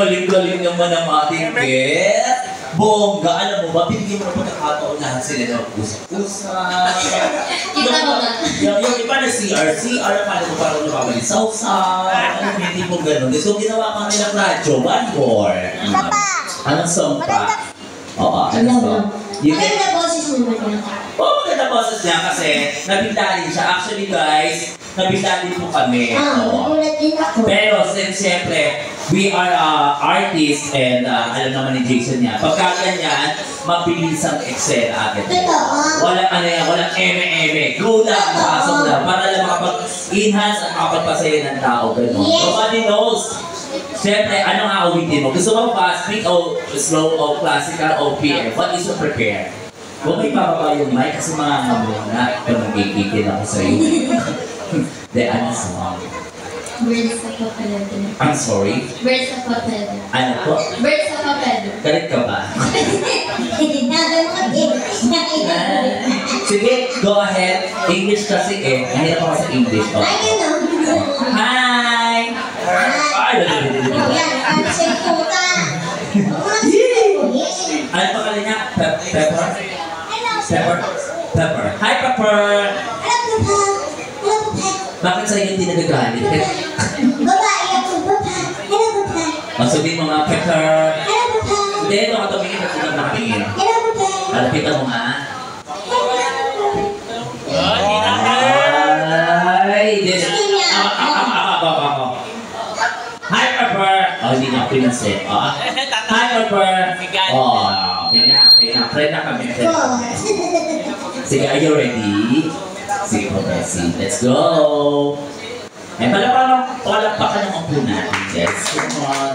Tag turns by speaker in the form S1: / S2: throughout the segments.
S1: galing-galing naman ang ating bet. Bongga, alam mo ba, pinigyan mo na pagkakataon lahat sila na usap-usap.
S2: Kita mo ba?
S1: Yung iba na CR, paano mo parang napapalisawsaw. Alam mo, hindi mo ganun. So, ginawa kami ng radyo, one more. Anong song pa? Oo, anong song?
S2: Maganda boses mo ba niya?
S1: Oo, maganda boses niya kasi nabigla siya. Actually guys, nabigla po kami.
S2: Nagulat din ako.
S1: Pero siyempre, we are artists and alam naman ni Jason niya. Pagka ganyan, mabilis ang Excel agad. Walang ano yan, walang eme-eme. Go lang, pasok lang. Para lang makapag-enhance at makapagpasaya ng tao. Nobody knows. Siyempre, ano nga awitin mo? Gusto mo fast, beat o slow o classical o PM? What is to prepare? Huwag may bababa yung mic kasi mga ngamuna kung nagkikikil ako sa iyo. The ano song?
S2: Birds sa papel.
S1: I'm sorry?
S2: Birds sa papel.
S1: Ano po?
S2: Birds sa papel.
S1: Galit ka ba? Sige, go ahead. English kasi eh. Mahirap ako sa English.
S2: Ay, ano?
S1: Hi! Ano pa kali niya? Pepper? Pepper. Hi, Pepper! Bakit sa'yo hindi nagagalit?
S2: Babae ako, babae. Hello, babae.
S1: Sabihin mo nga, Pepper.
S2: Hello, babae.
S1: Hindi, ito ka tumingin at ito nakatingin.
S2: Hello, babae.
S1: Malapitan mo nga. Ay, hindi. Hi, Pepper! Oh, hindi niya pinansin. Hi, Pepper! Oh, okay na. Friend na kami. Sige, are you ready? Sige po, Bessie. Let's go! Eh, palakpakan naman po natin. Yes, come on.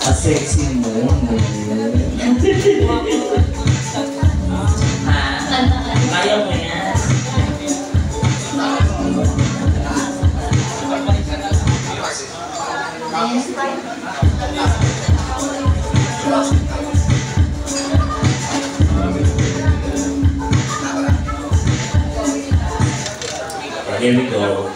S1: A-sexy mo. Ha? Kaya mo yan. Here we go.